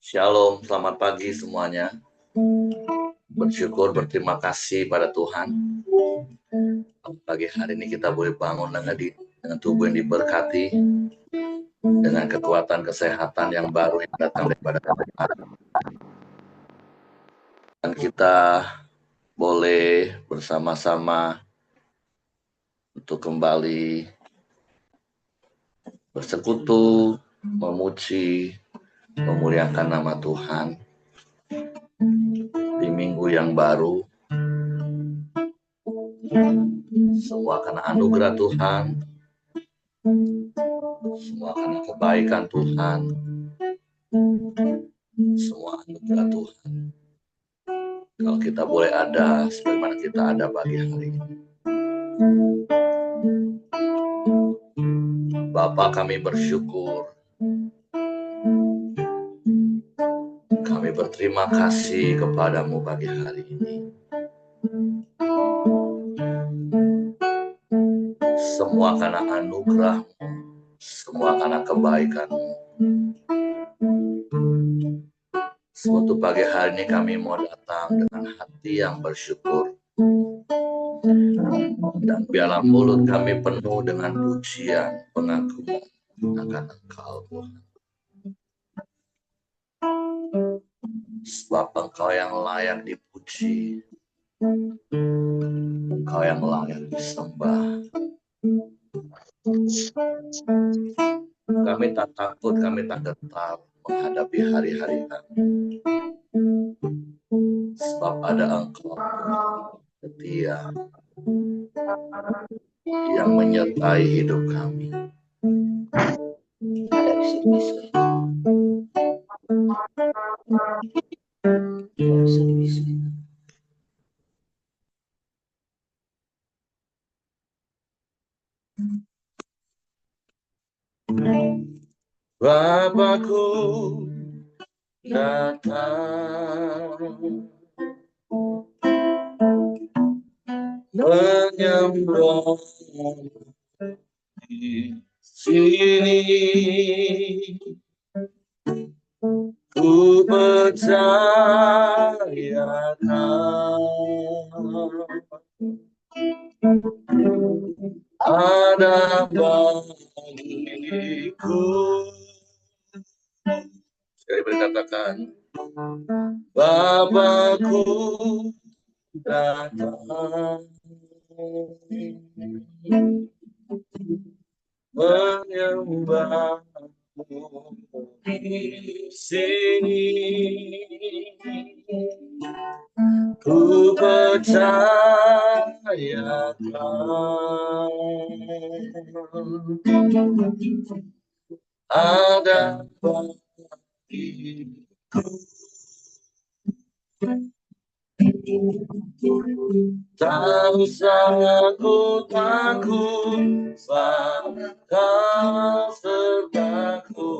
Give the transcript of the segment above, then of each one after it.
Shalom, selamat pagi semuanya. Bersyukur, berterima kasih pada Tuhan. Pagi hari ini kita boleh bangun dengan tubuh yang diberkati, dengan kekuatan kesehatan yang baru yang datang daripada Tuhan. Dan kita boleh bersama-sama untuk kembali bersekutu, memuji, memuliakan nama Tuhan di minggu yang baru. Semua karena anugerah Tuhan, semua karena kebaikan Tuhan, semua anugerah Tuhan. Kalau kita boleh ada sebagaimana kita ada pagi hari ini. Bapa, kami bersyukur. Kami berterima kasih kepadamu pagi hari ini. Semua karena anugerah-Mu, semua karena kebaikan-Mu. Suatu pagi hari ini kami mau datang dengan hati yang bersyukur. Dan biarlah mulut kami penuh dengan pujian, pengakuan akan Engkau, Tuhan. Sebab Engkau yang layak dipuji, Engkau yang layak disembah. Kami tak takut, kami tak gentar menghadapi hari-hari kami. Sebab ada Engkau setia yang menyertai hidup kami. Bapakku datang menyembah di sini, ku percayakan ada bagiku. Sekali berkatakan, Bapakku datang menyembahmu di sini, ku percayakan ada bagiku. Tak usah aku takut, Kau sertaku.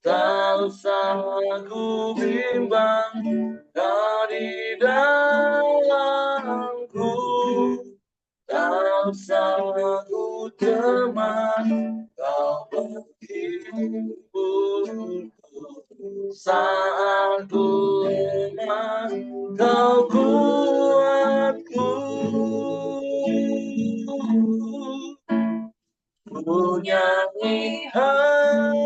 Tak usah aku bimbang, Kau di dalamku. Tak usah aku cemas, Kau menghiburku. Saat ku lemah, Kau kuatku. Ku nyanyi haleluya,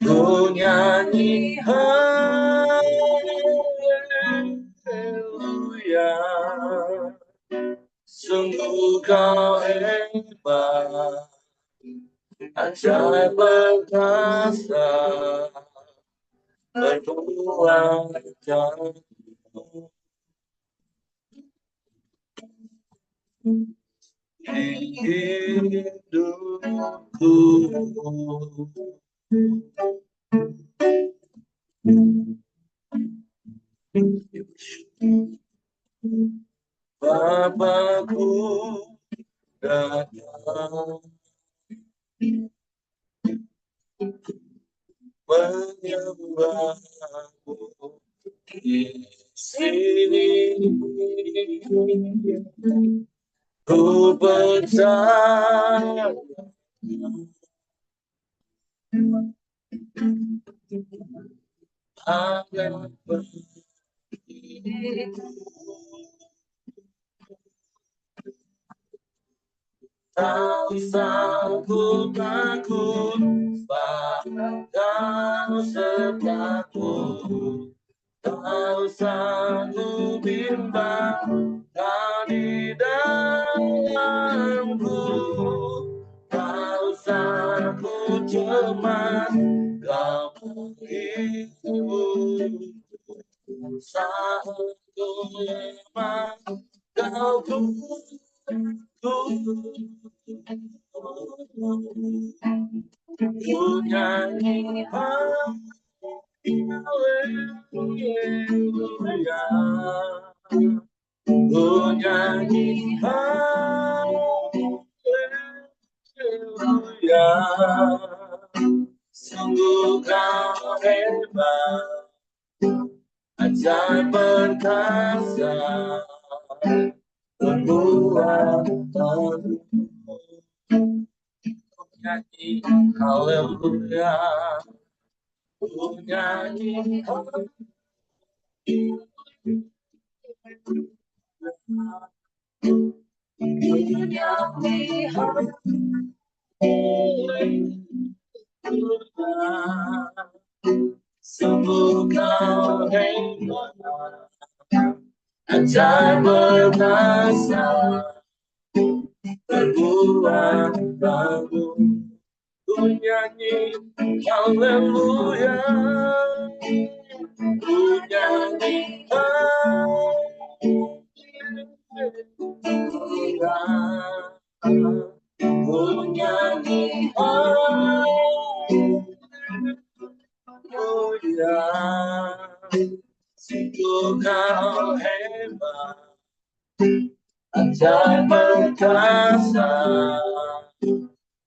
ku nyanyi haleluya. Sungguh Kau hebat, ajaib perkasa, berbuat jago di hidupku. Bapakku datang menyembahmu di sini, ku percaya Tak usah ku takut, sebab Kau sertaku. Tak usah ku bimbang, Kau di dalamku. Tak usah ku cemas, Kau menghibur. Saat ku lemah, Kau ku nyanyi haleluya, ku nyanyi haleluya. Sungguh Kau hebat, ajaib perkasa, berbuat baru. Ku nyanyi haleluya, ku nyanyi sungguh Kau hebat, ajaib perkasa, berbuat baru. Ku nyanyi haleluya, ku nyanyi haleluya, ku nyanyi haleluya. Sungguh Kau hebat, ajaib perkasa,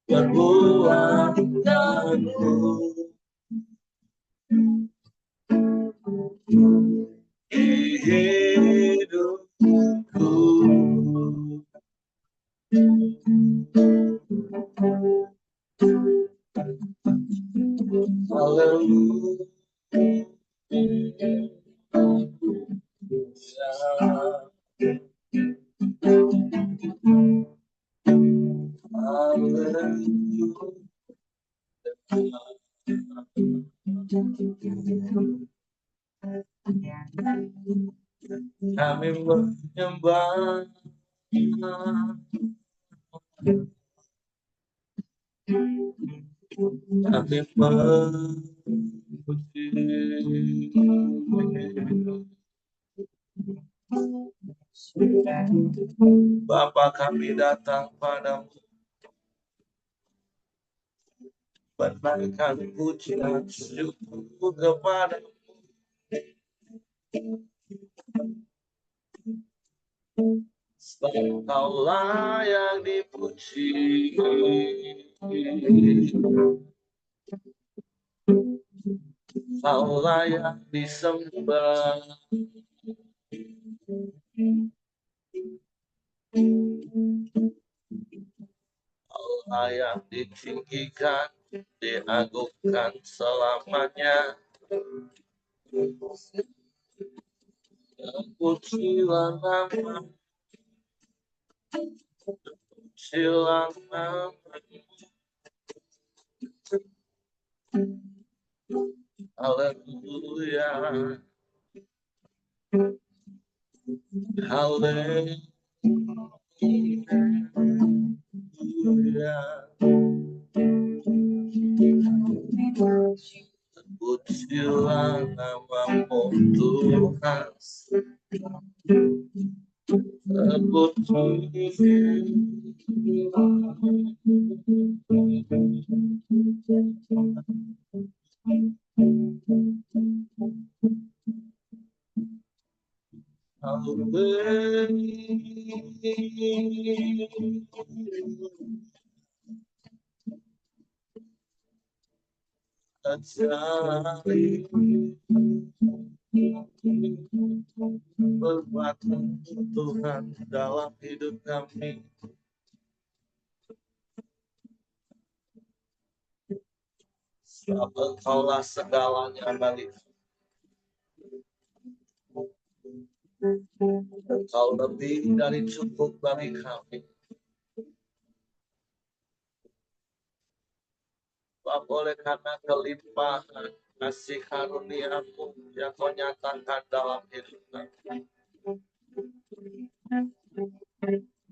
berbuat baru. Hidupku haleluya, kami menyembah, kami memuji. Bapa, kami datang padamu, menaikkan pujian syukur kepadamu. Sebab Kau layak dipuji, Kau layak disembah, Kau layak ditinggikan, diagungkan selamanya. Pujilah nama, pujilah nama, haleluya, haleluya. Pujilah namamu Tuhan, puji. Perbuatan Tuhan dalam hidup kami, Sebab Engkaulah segalanya bagi kami. Engkau lebih dari cukup bagi kami. Sebab oleh karena kelimpahan kasih karunia-Mu yang Kau nyatakan dalam hidup kami.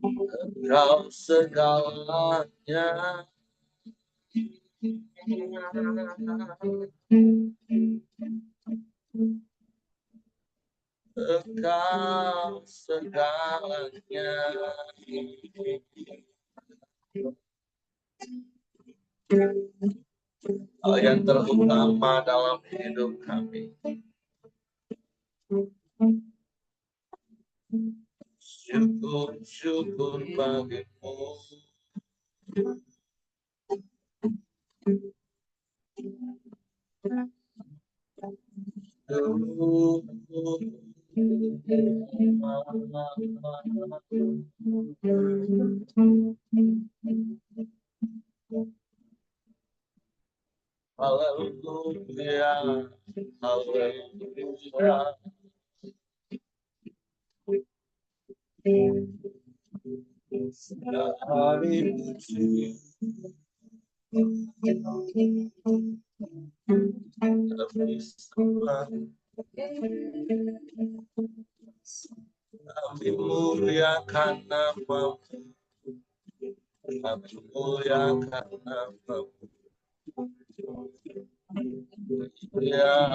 Engkau segalanya. Engkau segalanya. Yang terutama dalam hidup kami. Syukur bagimu. Haleluya, haleluya. Hari puji kami muliakan nama-Mu, kami muliakan nama-Mu. Ya,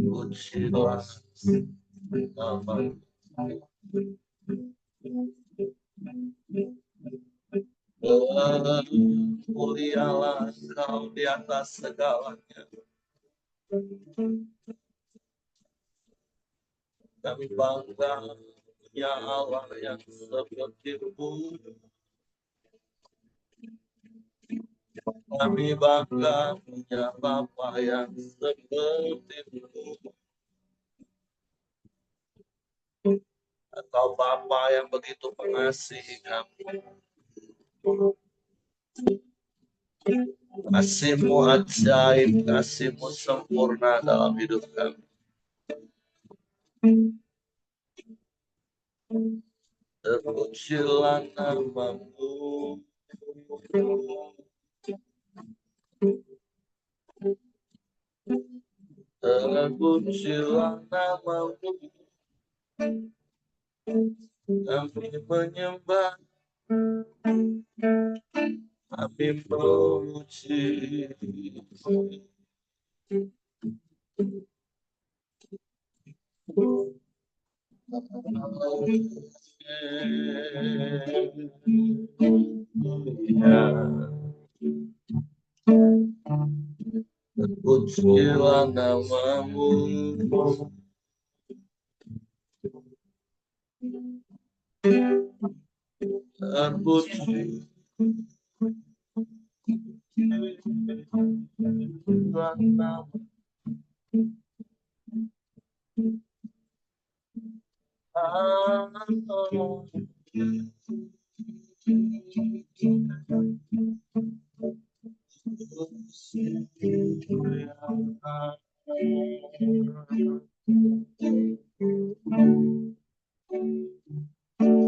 pujilah nama-Mu. Mulialah Engkau di atas segalanya. Kami bangga punya Allah yang seperti-Mu. Kami bangga punya Bapa yang seperti-Mu. Engkau Bapa yang begitu mengasihi kami. Kasih-Mu ajaib, kasih-Mu sempurna dalam hidup kami. Terpujilah nama-Mu. Terpujilah nama-Mu. Kami menyembah, kami memuji. Terpujilah nama-Mu. Terpuji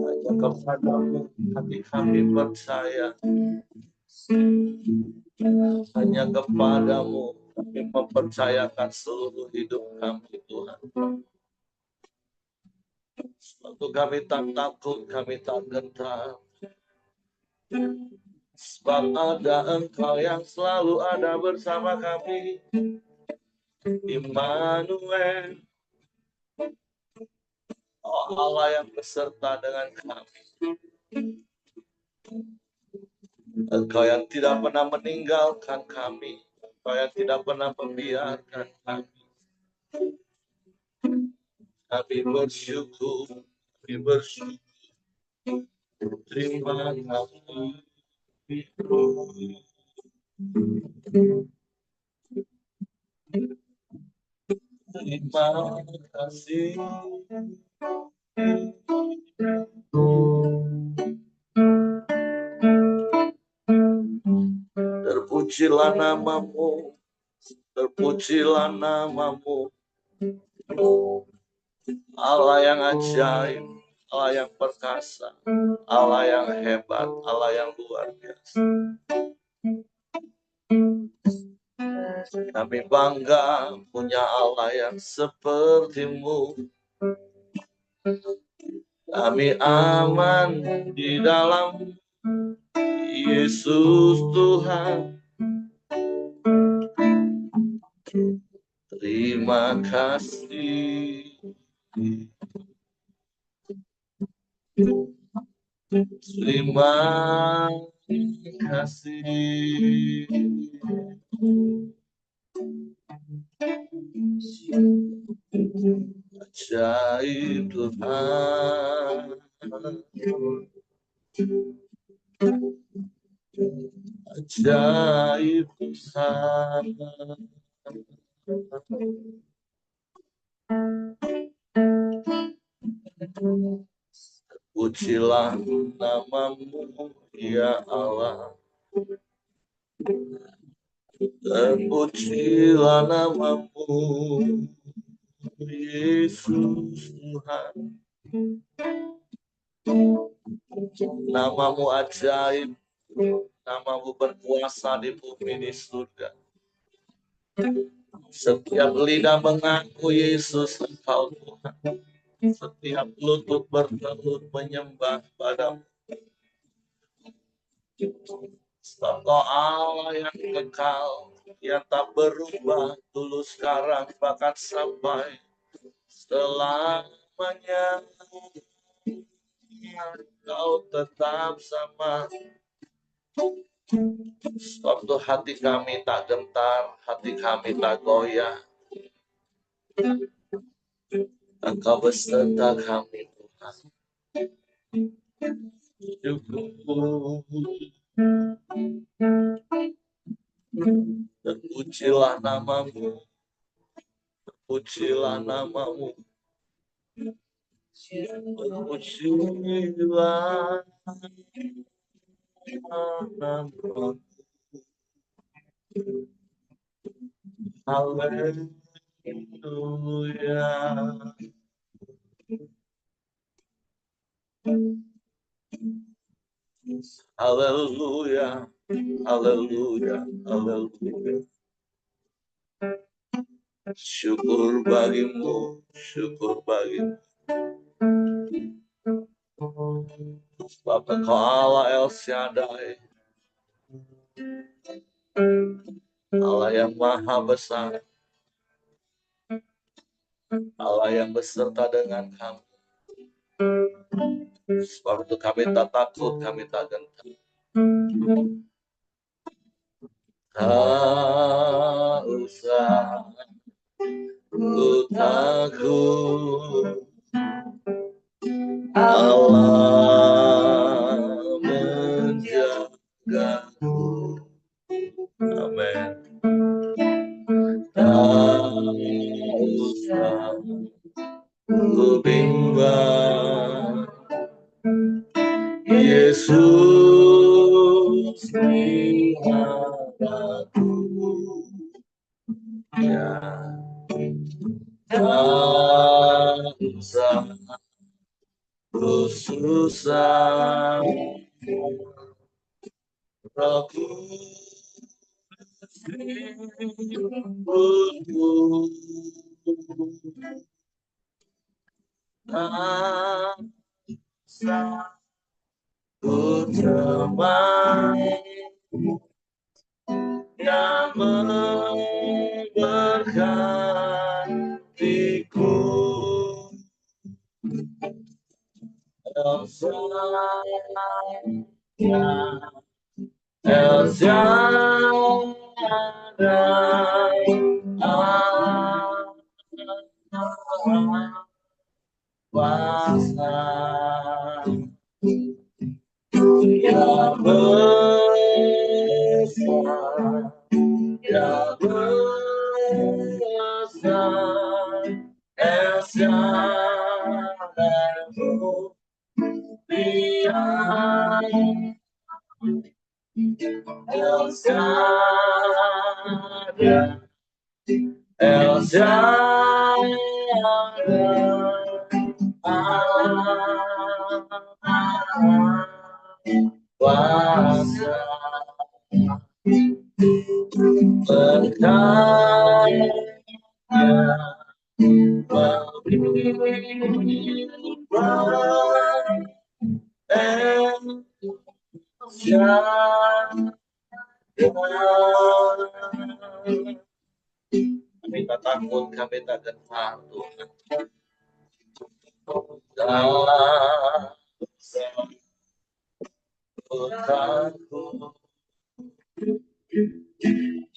hanya kepadamu kami percaya, hanya kepadamu kami mempercayakan seluruh hidup kami, Tuhan. Waktu kami tak takut, kami tak gentar, sebab ada Engkau yang selalu ada bersama kami. Immanuel, oh Allah yang beserta dengan kami. Engkau yang tidak pernah meninggalkan kami, Engkau yang tidak pernah membiarkan kami. Kami bersyukur, kami bersyukur. Terima kasih. Terima kasih Terpujilah namamu, terpujilah namamu, Allah yang ajaib, Allah yang perkasa, Allah yang hebat, Allah yang luar biasa. Kami bangga punya Allah yang sepertimu. Kami aman di dalam Yesus Tuhan. Terima kasih. Terima kasih. Ajaib Tuhan. Ajaib Tuhan. Pujilah namamu, ya Allah. Terpujilah namamu, Yesus Tuhan. Namamu ajaib, namamu berkuasa di bumi di surga. Setiap lidah mengaku Yesus Engkau Tuhan. Setiap lutut bertelut menyembah padamu. Sebab Kau Allah yang kekal, yang tak berubah dulu sekarang bahkan sampai selamanya. Kau tetap sama. Sebab itu hati kami tak gentar, hati kami tak goyah. Engkau beserta kami Tuhan. Terpujilah namamu, terpujilah namamu, terpujilah namamu. Haleluya. Haleluya. Haleluya. Haleluya. Syukur bagimu, syukur bagimu. Sebab Engkau Allah El Shaddai, Allah yang maha besar, Allah yang beserta dengan kami. Sebab itu kami tak takut, kami tak gentar. Tak usah ku takut, Allah menjagaku. Amin. Tak usah ku bimbang, Yesus di hadapanku. Ya, tak usah ku susah, Rohku hidupku. Tak usah ku temani yang memberkatiku. El Shaddai, El Shaddai, Allah kuasa yang besar, yang besar, El Shaddai, Dia El Shaddai, El Shaddai, Allah kuasa berkaya memberikan El Shaddai. Kami tak takut, kami tak gentar, Tuhan. Tuhanku,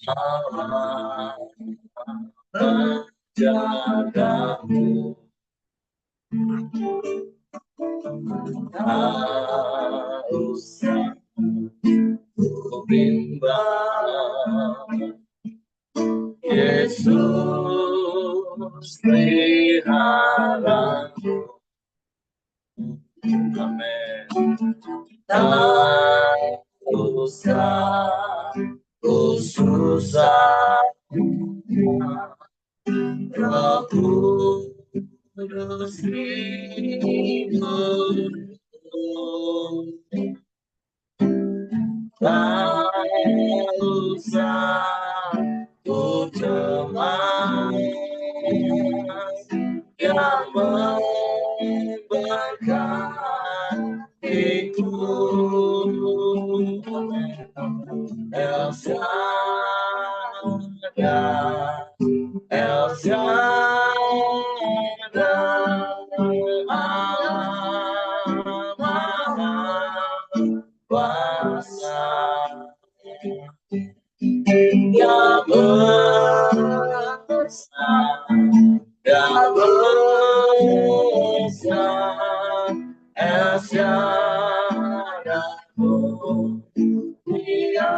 Allah menjagamu, tak usah bimbang. Yesus peliharamu. Amin. Tak usah ku susah, Roh Kudus hidupku. Tak usah ku cemas, yang memberkatiku. El Shaddai, El Shaddai, Allah Maha Kuasa, yang besar, yang besar, El Shaddai, Dia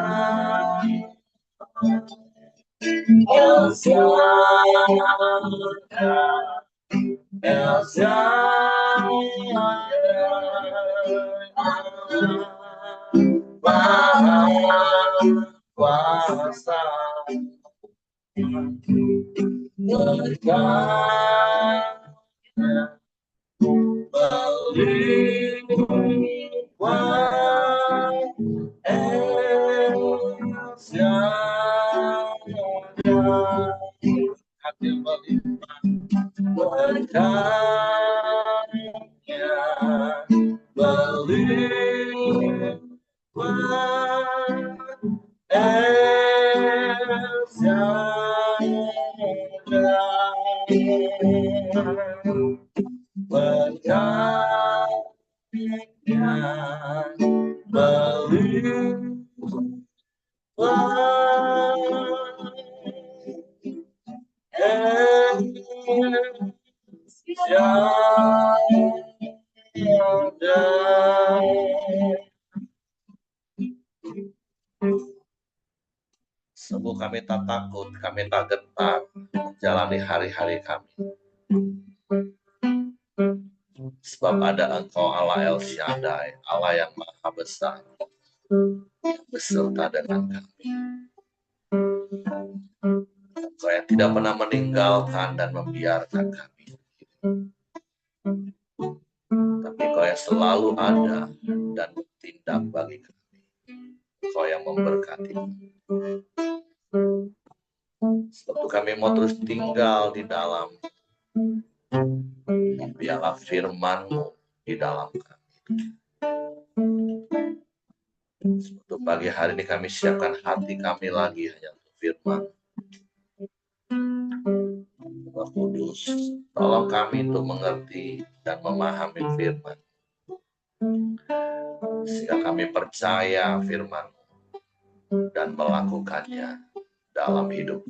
El Shaddai, El Shaddai, Maha Kuasa, berkaya melimpah. El Shaddai, hati melimpah, berkaya melimpah. El Shaddai, berkatnya melimpah. El Shaddai. Sungguh kami tak takut, kami tak gentar menjalani hari-hari kami. Sebab ada Engkau Allah El Shaddai, Allah yang maha besar, beserta dengan kami. Engkau yang tidak pernah meninggalkan dan membiarkan kami, tapi Engkau yang selalu ada dan bertindak bagi kami. Engkau yang memberkati kami. Sebab kami mau terus tinggal di dalam, biarlah firman-Mu di dalam kami. Sebab pagi hari ini kami siapkan hati kami lagi hanya untuk firman. Roh Kudus, tolong kami untuk mengerti dan memahami firman, sehingga kami percaya firman dan melakukannya dalam hidup.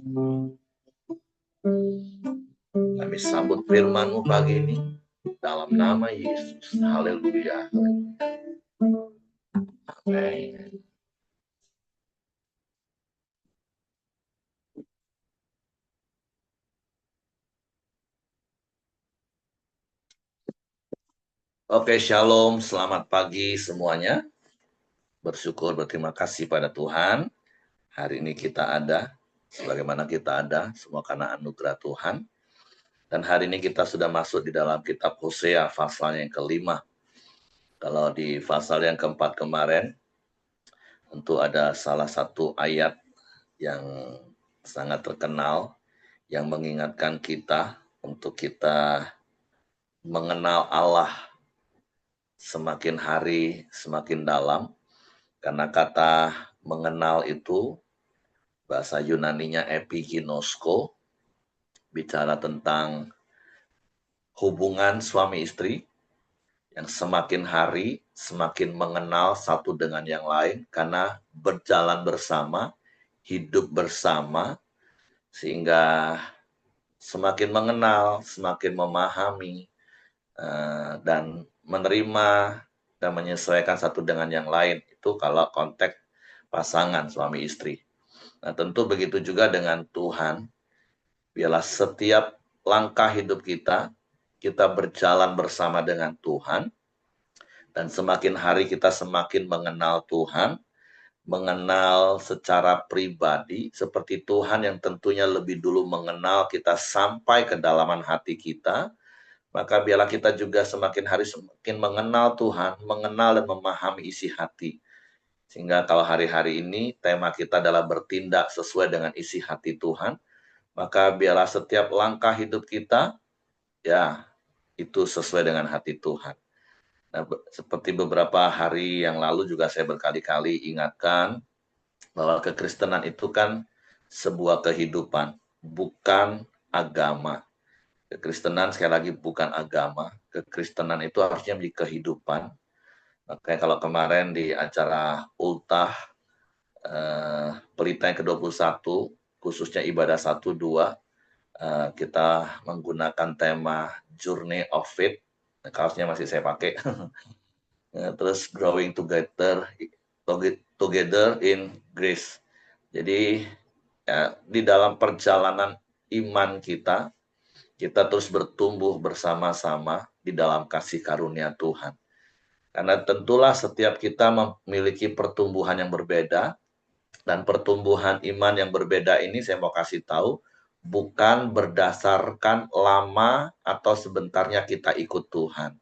Kami sambut firman-Mu pagi ini dalam nama Yesus. Haleluya. Amin. Oke, shalom, selamat pagi semuanya. bersyukur, berterima kasih pada Tuhan. Hari ini kita ada, sebagaimana kita ada, semua karena anugerah Tuhan. Dan hari ini kita sudah masuk di dalam kitab Hosea, pasal yang kelima. Kalau di pasal yang keempat kemarin, tentu ada salah satu ayat yang sangat terkenal, yang mengingatkan kita untuk kita mengenal Allah semakin hari semakin dalam. Karena kata mengenal itu bahasa Yunaninya epiginosko, bicara tentang hubungan suami istri yang semakin hari semakin mengenal satu dengan yang lain karena berjalan bersama, hidup bersama, sehingga semakin mengenal, semakin memahami, dan menerima dan menyesuaikan satu dengan yang lain. Itu kalau konteks pasangan suami istri. Nah, tentu begitu juga dengan Tuhan. Biarlah setiap langkah hidup kita berjalan bersama dengan Tuhan, dan semakin hari kita semakin mengenal Tuhan, mengenal secara pribadi, seperti Tuhan yang tentunya lebih dulu mengenal kita sampai ke dalaman hati kita, maka biarlah kita juga semakin hari semakin mengenal Tuhan, mengenal dan memahami isi hati. Sehingga kalau hari-hari ini tema kita adalah bertindak sesuai dengan isi hati Tuhan, maka biarlah setiap langkah hidup kita, ya, itu sesuai dengan hati Tuhan. Nah, seperti beberapa hari yang lalu juga saya berkali-kali ingatkan bahwa kekristenan itu kan sebuah kehidupan, bukan agama. Kekristenan sekali lagi bukan agama. Kekristenan itu harusnya menjadi kehidupan. Makanya kalau kemarin di acara Ultah, Pelita yang ke-21, khususnya ibadah 1-2, kita menggunakan tema Journey of Faith. Kaosnya masih saya pakai. Terus growing together in grace. Jadi ya, di dalam perjalanan iman kita terus bertumbuh bersama-sama di dalam kasih karunia Tuhan. Karena tentulah setiap kita memiliki pertumbuhan yang berbeda, dan pertumbuhan iman yang berbeda ini saya mau kasih tahu, bukan berdasarkan lama atau sebentarnya kita ikut Tuhan.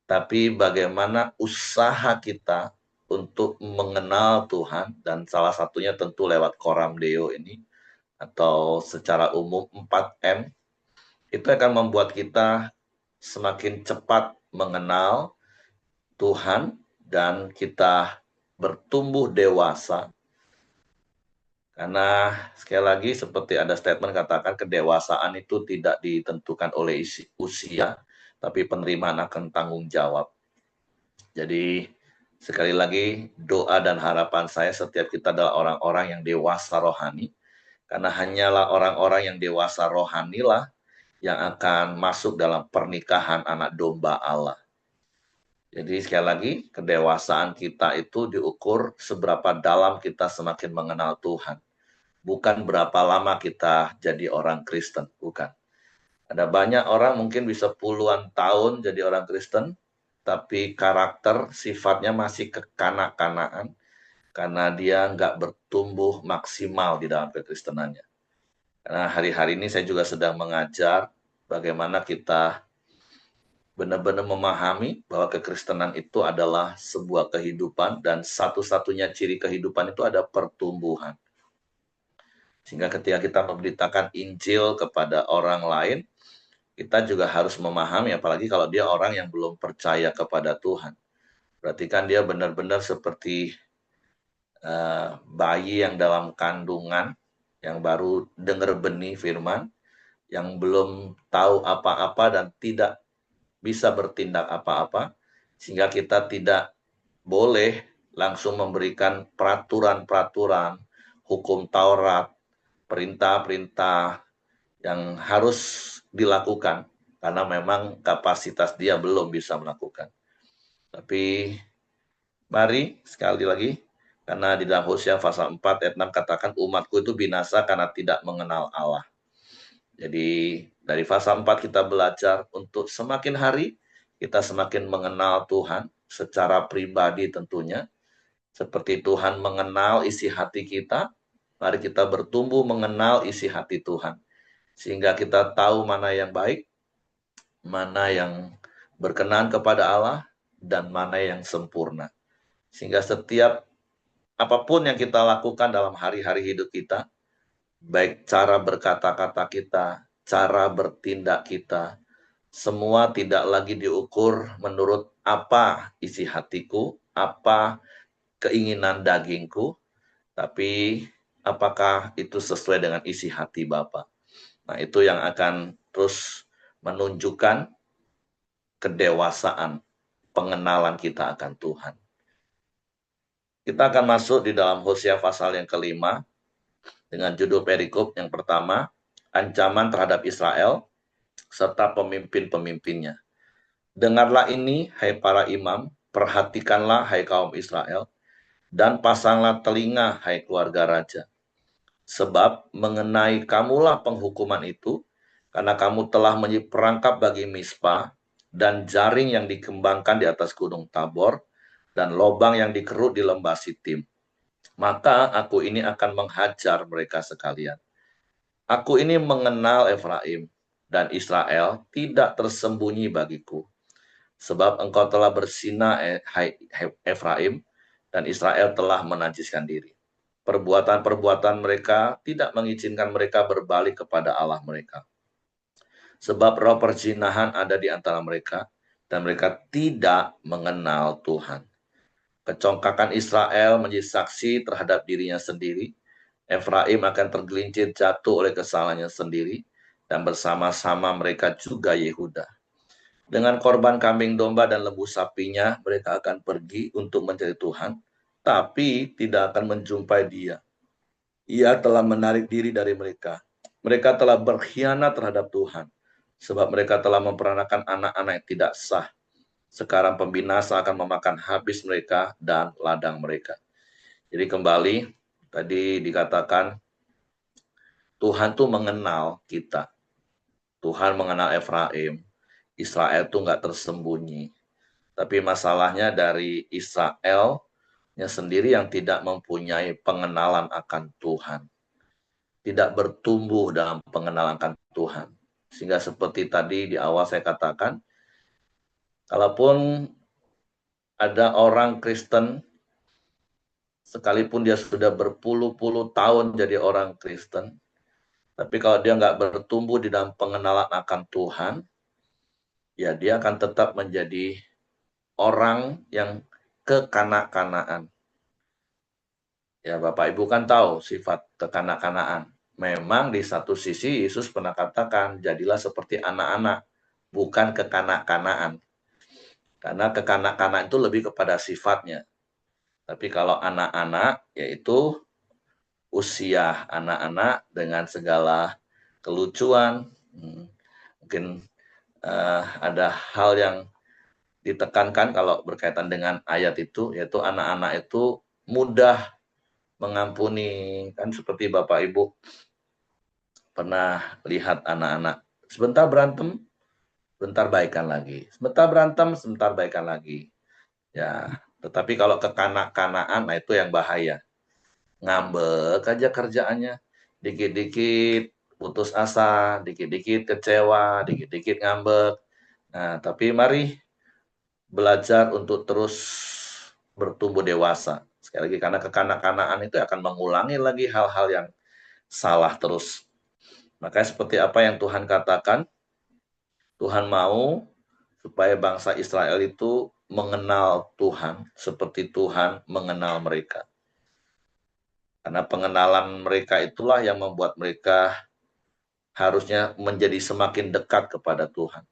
Tapi bagaimana usaha kita untuk mengenal Tuhan, dan salah satunya tentu lewat Coram Deo ini, atau secara umum 4M, itu akan membuat kita semakin cepat mengenal Tuhan dan kita bertumbuh dewasa. Karena sekali lagi seperti ada statement katakan kedewasaan itu tidak ditentukan oleh usia, tapi penerimaan akan tanggung jawab. Jadi sekali lagi doa dan harapan saya setiap kita adalah orang-orang yang dewasa rohani, karena hanyalah orang-orang yang dewasa rohanilah yang akan masuk dalam pernikahan anak domba Allah. Jadi sekali lagi, kedewasaan kita itu diukur seberapa dalam kita semakin mengenal Tuhan. Bukan berapa lama kita jadi orang Kristen, bukan. Ada banyak orang mungkin bisa puluhan tahun jadi orang Kristen, tapi karakter, sifatnya masih kekanak-kanakan, karena dia nggak bertumbuh maksimal di dalam kekristenannya. Karena hari-hari ini saya juga sedang mengajar bagaimana kita benar-benar memahami bahwa kekristenan itu adalah sebuah kehidupan, dan satu-satunya ciri kehidupan itu ada pertumbuhan. Sehingga ketika kita memberitakan Injil kepada orang lain, kita juga harus memahami, apalagi kalau dia orang yang belum percaya kepada Tuhan. Berarti kan dia benar-benar seperti bayi yang dalam kandungan, yang baru dengar benih firman, yang belum tahu apa-apa dan tidak bisa bertindak apa-apa, sehingga kita tidak boleh langsung memberikan peraturan-peraturan, hukum Taurat, perintah-perintah yang harus dilakukan, karena memang kapasitas dia belum bisa melakukan. Tapi mari sekali lagi, karena di dalam Hosea pasal 4 ayat 6 katakan umatku itu binasa karena tidak mengenal Allah. Jadi dari pasal 4 kita belajar untuk semakin hari kita semakin mengenal Tuhan secara pribadi tentunya, Seperti Tuhan mengenal isi hati kita, mari kita bertumbuh mengenal isi hati Tuhan. Sehingga kita tahu mana yang baik, mana yang berkenan kepada Allah, dan mana yang sempurna. Sehingga setiap apapun yang kita lakukan dalam hari-hari hidup kita, baik cara berkata-kata kita, cara bertindak kita, semua tidak lagi diukur menurut apa isi hatiku, apa keinginan dagingku, tapi apakah itu sesuai dengan isi hati Bapa. Nah, itu yang akan terus menunjukkan kedewasaan pengenalan kita akan Tuhan. Kita akan masuk di dalam Hosea pasal yang kelima dengan judul perikop yang pertama, ancaman terhadap Israel serta pemimpin-pemimpinnya. Dengarlah ini, hai para imam, perhatikanlah, hai kaum Israel, dan pasanglah telinga, hai keluarga raja. Sebab mengenai kamulah penghukuman itu, karena kamu telah menjadi perangkap bagi Mispa, dan jaring yang dikembangkan di atas gunung Tabor, dan lobang yang dikeruk di lembah Sitim. Maka aku ini akan menghajar mereka sekalian. Aku ini mengenal Efraim, dan Israel tidak tersembunyi bagiku. Sebab engkau telah bersinah, hai Efraim, dan Israel telah menajiskan diri. Perbuatan-perbuatan mereka tidak mengizinkan mereka berbalik kepada Allah mereka. Sebab roh perzinahan ada di antara mereka, dan mereka tidak mengenal Tuhan. Kecongkakan Israel menjadi saksi terhadap dirinya sendiri. Efraim akan tergelincir jatuh oleh kesalahannya sendiri, dan bersama-sama mereka juga Yehuda. Dengan korban kambing domba dan lembu sapinya, mereka akan pergi untuk mencari Tuhan, tapi tidak akan menjumpai Dia. Ia telah menarik diri dari mereka. Mereka telah berkhianat terhadap Tuhan, sebab mereka telah memperanakan anak-anak yang tidak sah. Sekarang pembinasa akan memakan habis mereka dan ladang mereka. Jadi kembali, tadi dikatakan, Tuhan tuh mengenal kita. Tuhan mengenal Efraim. Israel tuh nggak tersembunyi. Tapi masalahnya dari Israelnya sendiri yang tidak mempunyai pengenalan akan Tuhan. Tidak bertumbuh dalam pengenalan akan Tuhan. Sehingga seperti tadi di awal saya katakan, kalaupun ada orang Kristen, sekalipun dia sudah berpuluh-puluh tahun jadi orang Kristen, tapi kalau dia nggak bertumbuh di dalam pengenalan akan Tuhan, ya dia akan tetap menjadi orang yang kekanak-kanaan. Ya Bapak Ibu kan tahu sifat kekanak-kanaan. Memang di satu sisi Yesus pernah katakan, jadilah seperti anak-anak, bukan kekanak-kanaan. Karena kekanak-kanaan itu lebih kepada sifatnya. Tapi kalau anak-anak, yaitu usia anak-anak dengan segala kelucuan, mungkin ada hal yang ditekankan kalau berkaitan dengan ayat itu, yaitu anak-anak itu mudah mengampuni. Kan seperti Bapak Ibu pernah lihat anak-anak sebentar berantem, sebentar baikan lagi. Sebentar berantem, sebentar baikan lagi. Ya, tetapi kalau kekanak-kanaan, nah itu yang bahaya. Ngambek aja kerjaannya. Dikit-dikit putus asa, dikit-dikit kecewa, dikit-dikit ngambek. Nah, tapi mari belajar untuk terus bertumbuh dewasa. Sekali lagi, karena kekanak-kanaan itu akan mengulangi lagi hal-hal yang salah terus. Makanya seperti apa yang Tuhan katakan, Tuhan mau supaya bangsa Israel itu mengenal Tuhan seperti Tuhan mengenal mereka. Karena pengenalan mereka itulah yang membuat mereka harusnya menjadi semakin dekat kepada Tuhan.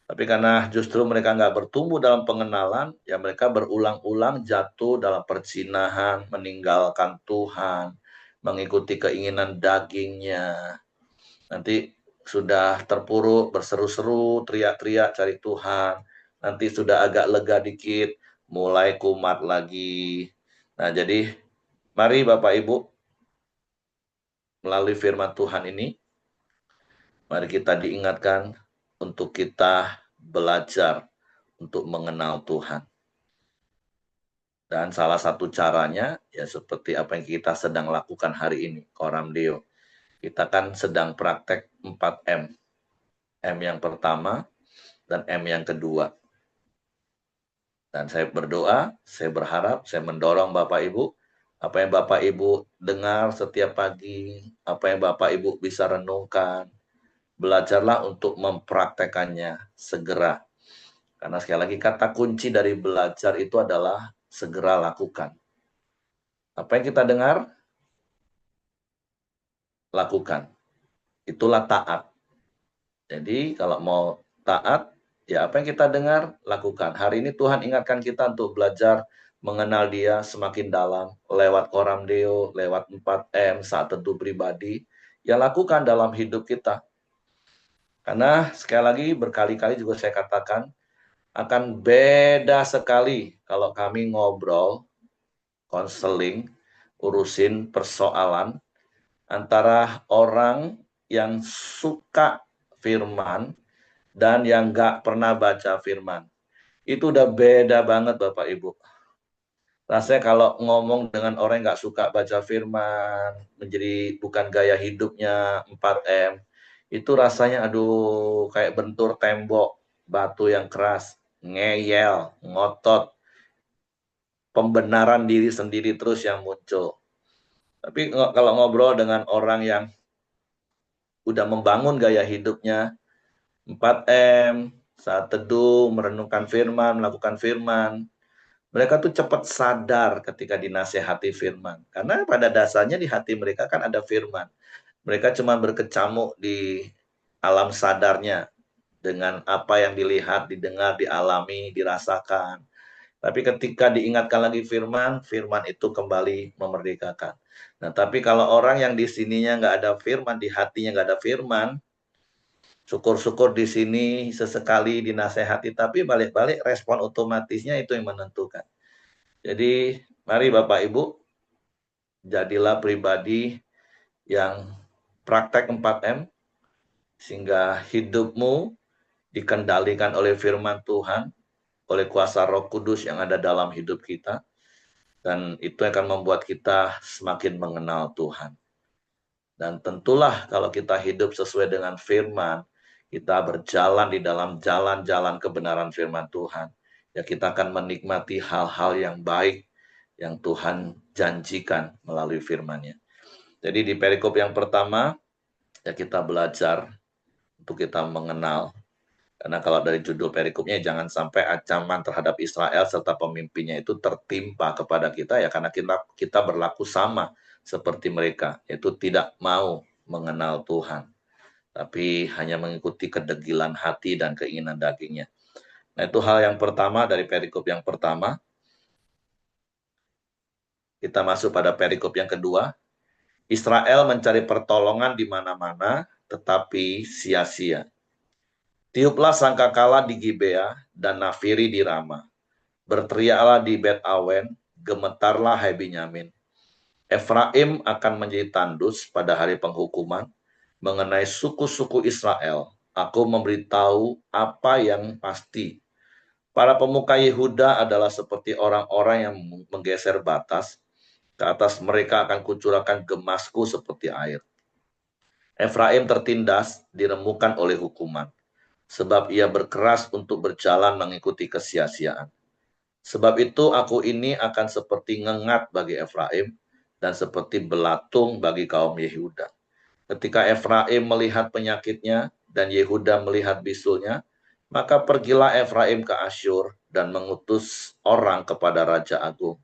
Tapi karena justru mereka nggak bertumbuh dalam pengenalan, ya mereka berulang-ulang jatuh dalam perzinahan, meninggalkan Tuhan, mengikuti keinginan dagingnya. Nanti sudah terpuruk, berseru-seru, teriak-teriak cari Tuhan. Nanti sudah agak lega dikit, mulai kumat lagi. Nah, jadi mari Bapak Ibu, melalui firman Tuhan ini, mari kita diingatkan untuk kita belajar untuk mengenal Tuhan. Dan salah satu caranya ya seperti apa yang kita sedang lakukan hari ini, Koram Deo. Kita kan sedang praktek 4M. M yang pertama dan M yang kedua. Dan saya berdoa, saya berharap, saya mendorong Bapak Ibu, apa yang Bapak Ibu dengar setiap pagi, apa yang Bapak Ibu bisa renungkan, belajarlah untuk mempraktekannya segera. Karena sekali lagi kata kunci dari belajar itu adalah segera lakukan. Apa yang kita dengar, lakukan. Itulah taat. Jadi kalau mau taat, ya apa yang kita dengar, lakukan. Hari ini Tuhan ingatkan kita untuk belajar mengenal Dia semakin dalam lewat Koram Deo, lewat 4M, saat teduh pribadi. Ya lakukan dalam hidup kita. Karena sekali lagi berkali-kali juga saya katakan, akan beda sekali kalau kami ngobrol, konseling, urusin persoalan antara orang yang suka firman dan yang nggak pernah baca firman. Itu udah beda banget Bapak Ibu. Rasanya kalau ngomong dengan orang yang nggak suka baca firman, menjadi bukan gaya hidupnya 4M, itu rasanya aduh kayak bentur tembok, batu yang keras, ngeyel, ngotot, pembenaran diri sendiri terus yang muncul. Tapi kalau ngobrol dengan orang yang udah membangun gaya hidupnya 4M, saat teduh, merenungkan firman, melakukan firman, mereka tuh cepat sadar ketika dinasehati firman. Karena pada dasarnya di hati mereka kan ada firman. Mereka cuma berkecamuk di alam sadarnya dengan apa yang dilihat, didengar, dialami, dirasakan. Tapi ketika diingatkan lagi firman, firman itu kembali memerdekakan. Nah, tapi kalau orang yang di sininya nggak ada firman, di hatinya nggak ada firman, syukur-syukur di sini sesekali dinasehati, tapi balik-balik respon otomatisnya itu yang menentukan. Jadi, mari Bapak Ibu, jadilah pribadi yang praktek 4M, sehingga hidupmu dikendalikan oleh firman Tuhan, oleh kuasa Roh Kudus yang ada dalam hidup kita, dan itu akan membuat kita semakin mengenal Tuhan. Dan tentulah kalau kita hidup sesuai dengan firman, kita berjalan di dalam jalan-jalan kebenaran firman Tuhan, ya kita akan menikmati hal-hal yang baik yang Tuhan janjikan melalui firman-Nya. Jadi di perikop yang pertama, ya kita belajar untuk kita mengenal. Karena kalau dari judul perikopnya, jangan sampai ancaman terhadap Israel serta pemimpinnya itu tertimpa kepada kita, ya karena kita berlaku sama seperti mereka, yaitu tidak mau mengenal Tuhan, tapi hanya mengikuti kedegilan hati dan keinginan dagingnya. Nah, itu hal yang pertama dari perikop yang pertama. Kita masuk pada perikop yang kedua. Israel mencari pertolongan di mana-mana, tetapi sia-sia. Tiuplah sangkakala di Gibea dan nafiri di Rama. Berteriaklah di Bet Awen, gemetarlah hai Binyamin. Efraim akan menjadi tandus pada hari penghukuman. Mengenai suku-suku Israel, aku memberitahu apa yang pasti. Para pemuka Yehuda adalah seperti orang-orang yang menggeser batas. Ke atas mereka akan kucurahkan gemasku seperti air. Efraim tertindas, diremukan oleh hukuman. Sebab ia berkeras untuk berjalan mengikuti kesia-siaan. Sebab itu aku ini akan seperti ngengat bagi Efraim dan seperti belatung bagi kaum Yehuda. Ketika Efraim melihat penyakitnya dan Yehuda melihat bisulnya, maka pergilah Efraim ke Asyur dan mengutus orang kepada Raja Agung.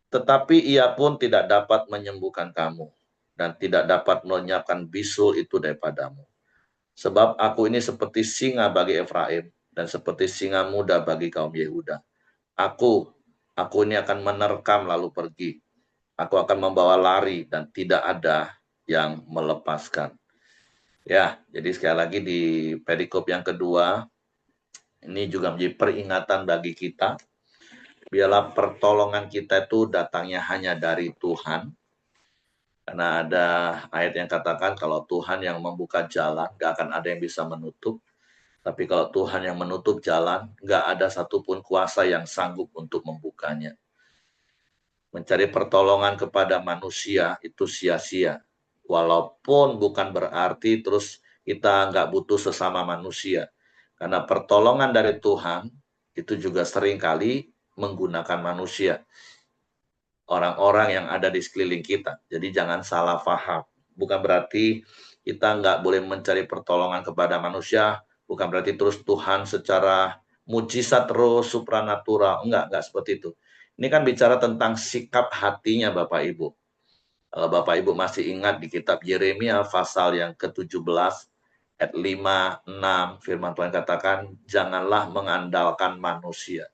Tetapi ia pun tidak dapat menyembuhkan kamu dan tidak dapat melenyapkan bisul itu daripadamu. Sebab aku ini seperti singa bagi Efraim dan seperti singa muda bagi kaum Yehuda. Aku ini akan menerkam lalu pergi. Aku akan membawa lari dan tidak ada yang melepaskan. Ya, jadi sekali lagi di perikop yang kedua, ini juga menjadi peringatan bagi kita. Biarlah pertolongan kita itu datangnya hanya dari Tuhan. Karena ada ayat yang katakan kalau Tuhan yang membuka jalan, gak akan ada yang bisa menutup. Tapi kalau Tuhan yang menutup jalan, gak ada satupun kuasa yang sanggup untuk membukanya. Mencari pertolongan kepada manusia itu sia-sia. Walaupun bukan berarti terus kita nggak butuh sesama manusia. Karena pertolongan dari Tuhan itu juga seringkali menggunakan manusia. Orang-orang yang ada di sekeliling kita. Jadi jangan salah paham. Bukan berarti kita nggak boleh mencari pertolongan kepada manusia. Bukan berarti terus Tuhan secara mujizat terus, supranatural. Enggak seperti itu. Ini kan bicara tentang sikap hatinya Bapak Ibu. Kalau Bapak Ibu masih ingat di kitab Yeremia pasal yang ke-17 ayat 5, 6, firman Tuhan katakan, janganlah mengandalkan manusia.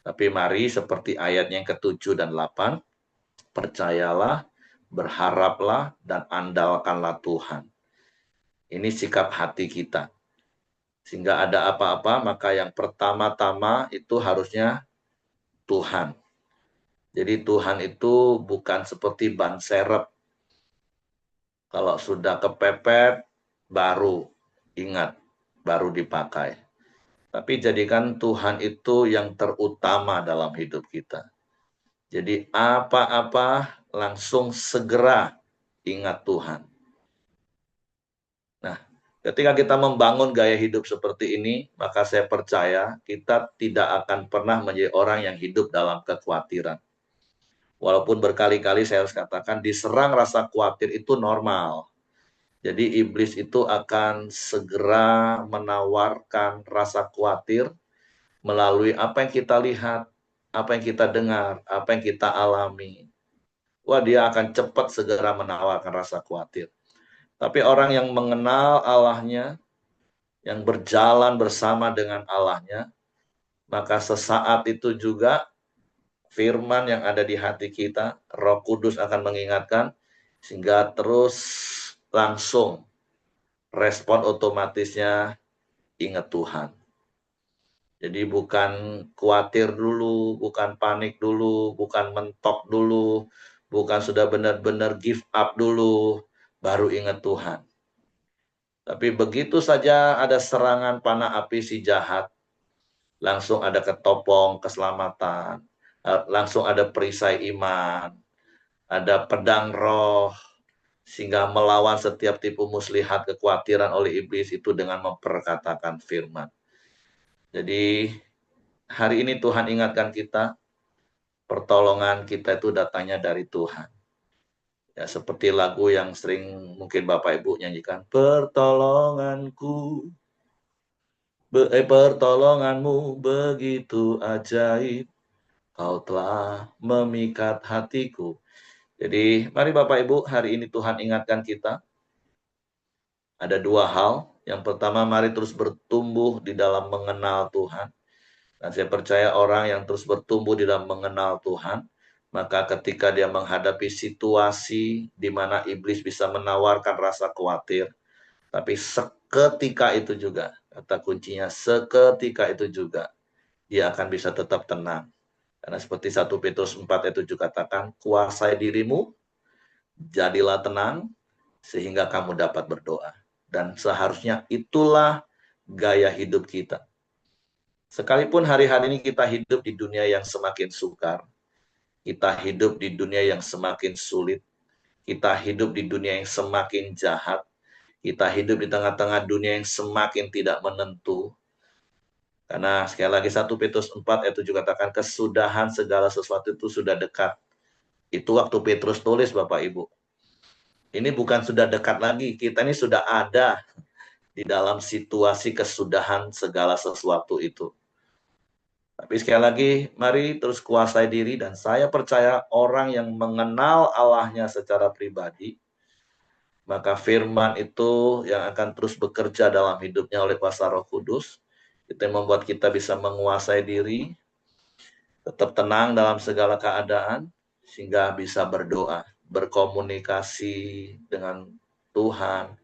Tapi mari seperti ayatnya yang ke-7 dan 8, percayalah, berharaplah, dan andalkanlah Tuhan. Ini sikap hati kita. Sehingga ada apa-apa, maka yang pertama-tama itu harusnya Tuhan. Jadi Tuhan itu bukan seperti ban serep. Kalau sudah kepepet, baru ingat, baru dipakai. Tapi jadikan Tuhan itu yang terutama dalam hidup kita. Jadi apa-apa langsung segera ingat Tuhan. Nah, ketika kita membangun gaya hidup seperti ini, maka saya percaya kita tidak akan pernah menjadi orang yang hidup dalam kekhawatiran. Walaupun berkali-kali saya harus katakan, diserang rasa khawatir itu normal. Jadi iblis itu akan segera menawarkan rasa khawatir melalui apa yang kita lihat, apa yang kita dengar, apa yang kita alami. Wah, dia akan cepat segera menawarkan rasa khawatir. Tapi orang yang mengenal Allahnya, yang berjalan bersama dengan Allahnya, maka sesaat itu juga firman yang ada di hati kita, Roh Kudus akan mengingatkan, sehingga terus langsung respon otomatisnya ingat Tuhan. Jadi bukan khawatir dulu, bukan panik dulu, bukan mentok dulu, bukan sudah benar-benar give up dulu, baru ingat Tuhan. Tapi begitu saja ada serangan panah api si jahat, langsung ada ketopong keselamatan, langsung ada perisai iman, ada pedang roh, sehingga melawan setiap tipu muslihat kekhawatiran oleh iblis itu dengan memperkatakan firman. Jadi hari ini Tuhan ingatkan kita, pertolongan kita itu datangnya dari Tuhan. Ya, seperti lagu yang sering mungkin Bapak Ibu nyanyikan, pertolonganku, pertolonganmu begitu ajaib, kau telah memikat hatiku. Jadi mari Bapak Ibu, hari ini Tuhan ingatkan kita, ada dua hal. Yang pertama, mari terus bertumbuh di dalam mengenal Tuhan. Dan saya percaya orang yang terus bertumbuh di dalam mengenal Tuhan, maka ketika dia menghadapi situasi di mana iblis bisa menawarkan rasa khawatir, tapi seketika itu juga, kata kuncinya seketika itu juga, dia akan bisa tetap tenang. Karena seperti 1 Petrus 4 ayat 7 katakan, kuasai dirimu, jadilah tenang, sehingga kamu dapat berdoa. Dan seharusnya itulah gaya hidup kita. Sekalipun hari-hari ini kita hidup di dunia yang semakin sukar, kita hidup di dunia yang semakin sulit, kita hidup di dunia yang semakin jahat, kita hidup di tengah-tengah dunia yang semakin tidak menentu. Karena sekali lagi 1 Petrus 4 ayat 7 katakan, kesudahan segala sesuatu itu sudah dekat. Itu waktu Petrus tulis Bapak Ibu. Ini bukan sudah dekat lagi, kita ini sudah ada di dalam situasi kesudahan segala sesuatu itu. Tapi sekali lagi, mari terus kuasai diri, dan saya percaya orang yang mengenal Allahnya secara pribadi, maka firman itu yang akan terus bekerja dalam hidupnya oleh kuasa Roh Kudus, itu yang membuat kita bisa menguasai diri, tetap tenang dalam segala keadaan, sehingga bisa berdoa, berkomunikasi dengan Tuhan,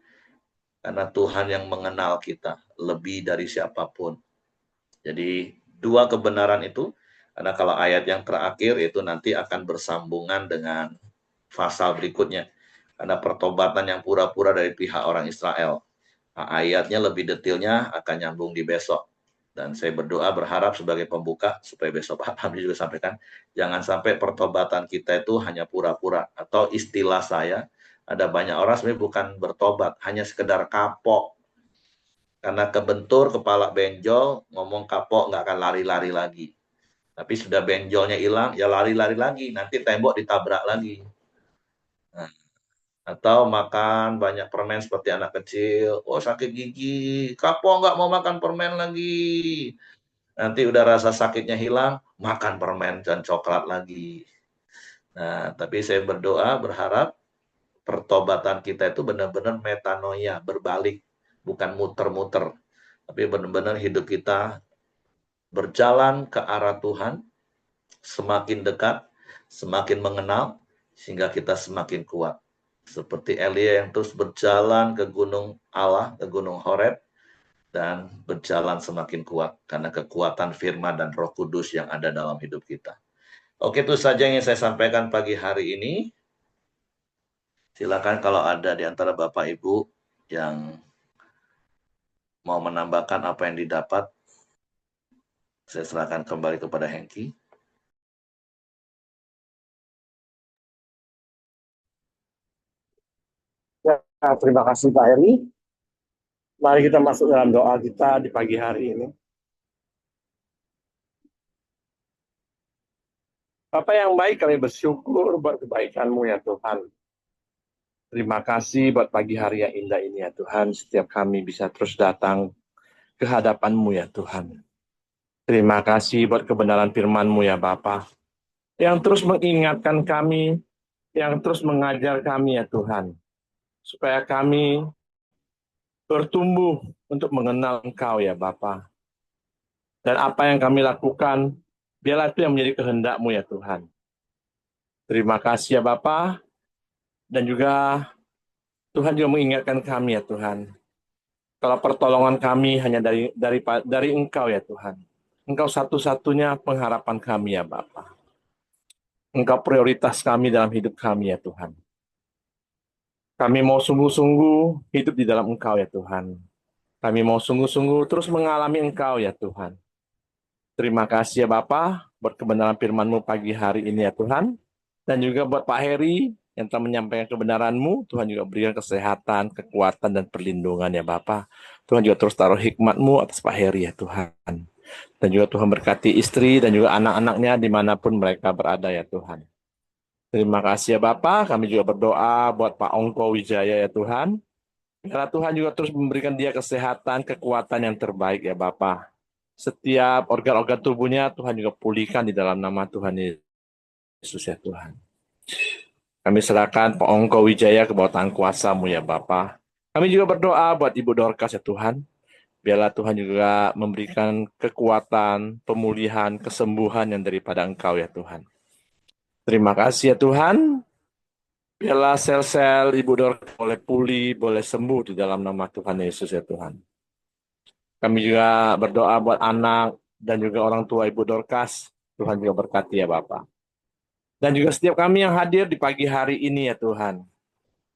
karena Tuhan yang mengenal kita lebih dari siapapun. Jadi dua kebenaran itu, karena kalau ayat yang terakhir itu nanti akan bersambungan dengan pasal berikutnya. Karena pertobatan yang pura-pura dari pihak orang Israel. Nah, ayatnya lebih detailnya akan nyambung di besok. Dan saya berdoa berharap sebagai pembuka, supaya besok Pak Hamdi juga sampaikan, jangan sampai pertobatan kita itu hanya pura-pura. Atau istilah saya, ada banyak orang sebenarnya bukan bertobat, hanya sekedar kapok. Karena kebentur, kepala benjol, ngomong kapok, nggak akan lari-lari lagi. Tapi sudah benjolnya hilang, ya lari-lari lagi. Nanti tembok ditabrak lagi. Nah, atau makan banyak permen seperti anak kecil. Oh, sakit gigi, kapok nggak mau makan permen lagi. Nanti udah rasa sakitnya hilang, makan permen dan coklat lagi. Nah, tapi saya berdoa, berharap pertobatan kita itu benar-benar metanoia, berbalik, bukan muter-muter. Tapi benar-benar hidup kita berjalan ke arah Tuhan, semakin dekat, semakin mengenal, sehingga kita semakin kuat. Seperti Elia yang terus berjalan ke gunung Allah, ke gunung Horeb, dan berjalan semakin kuat karena kekuatan firman dan Roh Kudus yang ada dalam hidup kita. Oke, itu saja yang saya sampaikan pagi hari ini. Silakan kalau ada di antara Bapak Ibu yang mau menambahkan apa yang didapat, saya serahkan kembali kepada Hengki. Ya, terima kasih Pak Heri. Mari kita masuk dalam doa kita di pagi hari ini. Bapak yang baik, kami bersyukur buat kebaikan-Mu ya Tuhan. Terima kasih buat pagi hari yang indah ini ya Tuhan. Setiap kami bisa terus datang ke hadapan-Mu ya Tuhan. Terima kasih buat kebenaran firman-Mu ya Bapa, yang terus mengingatkan kami, yang terus mengajar kami ya Tuhan, supaya kami bertumbuh untuk mengenal Engkau ya Bapa. Dan apa yang kami lakukan, biarlah itu yang menjadi kehendak-Mu ya Tuhan. Terima kasih ya Bapa, dan juga Tuhan juga mengingatkan kami ya Tuhan. Kalau pertolongan kami hanya dari Engkau ya Tuhan. Engkau satu-satunya pengharapan kami ya Bapa. Engkau prioritas kami dalam hidup kami ya Tuhan. Kami mau sungguh-sungguh hidup di dalam Engkau ya Tuhan. Kami mau sungguh-sungguh terus mengalami Engkau ya Tuhan. Terima kasih ya Bapa buat kebenaran firman-Mu pagi hari ini ya Tuhan. Dan juga buat Pak Heri yang telah menyampaikan kebenaran-Mu, Tuhan juga berikan kesehatan, kekuatan, dan perlindungan ya Bapa. Tuhan juga terus taruh hikmat-Mu atas Pak Heri ya Tuhan. Dan juga Tuhan berkati istri dan juga anak-anaknya dimanapun mereka berada ya Tuhan. Terima kasih ya Bapa. Kami juga berdoa buat Pak Ongko Wijaya ya Tuhan. Biarlah Tuhan juga terus memberikan dia kesehatan, kekuatan yang terbaik ya Bapa. Setiap organ-organ tubuhnya Tuhan juga pulihkan di dalam nama Tuhan Yesus ya Tuhan. Kami serahkan Pak Ongko Wijaya ke bawah tangan kuasa-Mu ya Bapa. Kami juga berdoa buat Ibu Dorcas ya Tuhan. Biarlah Tuhan juga memberikan kekuatan, pemulihan, kesembuhan yang daripada Engkau ya Tuhan. Terima kasih ya Tuhan. Biarlah sel-sel Ibu Dorcas boleh pulih, boleh sembuh di dalam nama Tuhan Yesus ya Tuhan. Kami juga berdoa buat anak dan juga orang tua Ibu Dorcas. Tuhan juga berkati ya Bapak. Dan juga setiap kami yang hadir di pagi hari ini ya Tuhan.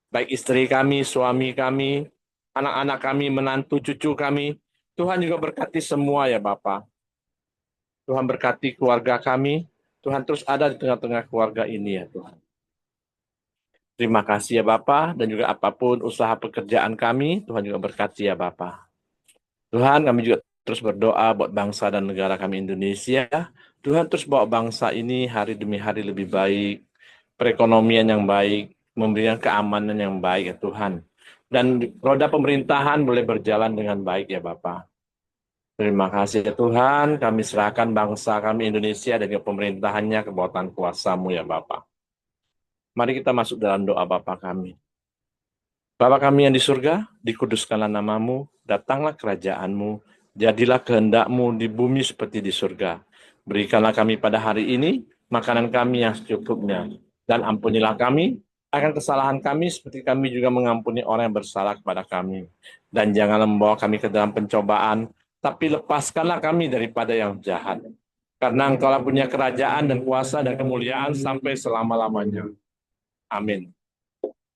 Baik istri kami, suami kami, anak-anak kami, menantu, cucu kami. Tuhan juga berkati semua ya Bapak. Tuhan berkati keluarga kami. Tuhan terus ada di tengah-tengah keluarga ini ya Tuhan. Terima kasih ya Bapak. Dan juga apapun usaha pekerjaan kami, Tuhan juga berkati ya Bapak. Tuhan, kami juga terus berdoa buat bangsa dan negara kami Indonesia. Tuhan terus bawa bangsa ini hari demi hari lebih baik, perekonomian yang baik, memberikan keamanan yang baik ya Tuhan. Dan roda pemerintahan boleh berjalan dengan baik ya Bapak. Terima kasih ya Tuhan, kami serahkan bangsa kami Indonesia dan juga pemerintahannya ke bawah tangan kuasa-Mu ya Bapak. Mari kita masuk dalam doa Bapa kami. Bapa kami yang di surga, dikuduskanlah nama-Mu, datanglah kerajaan-Mu, jadilah kehendak-Mu di bumi seperti di surga. Berikanlah kami pada hari ini makanan kami yang secukupnya, dan ampunilah kami akan kesalahan kami seperti kami juga mengampuni orang yang bersalah kepada kami. Dan janganlah membawa kami ke dalam pencobaan, tapi lepaskanlah kami daripada yang jahat. Karena Engkaulah punya kerajaan dan kuasa dan kemuliaan sampai selama-lamanya. Amin.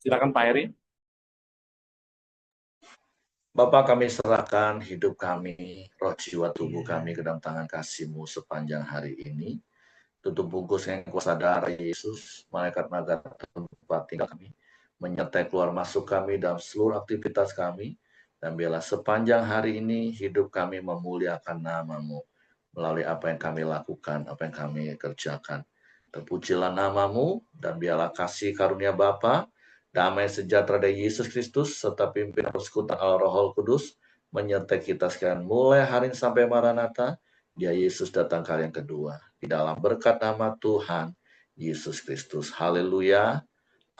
Silakan Pak Heri. Bapa, kami serahkan hidup kami, roh jiwa tubuh kami ke dalam tangan kasih-Mu sepanjang hari ini. Tutup bungkus yang kuasa darah Yesus, malaikat naga tempat tinggal kami, menyertai keluar masuk kami dalam seluruh aktivitas kami, dan biarlah sepanjang hari ini hidup kami memuliakan nama-Mu, melalui apa yang kami lakukan, apa yang kami kerjakan. Terpujilah nama-Mu, dan biarlah kasih karunia Bapa, damai sejahtera dari Yesus Kristus, serta pimpinan persekutuan Allah Roh Kudus, menyertai kita sekalian mulai hari ini sampai Maranatha, dia Yesus datang kali yang kedua. Di dalam berkat nama Tuhan Yesus Kristus. Haleluya.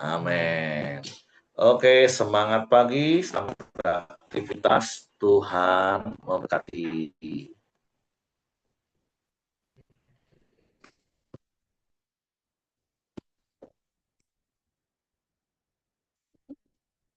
Amin. Oke, semangat pagi, selamat beraktivitas. Tuhan memberkati.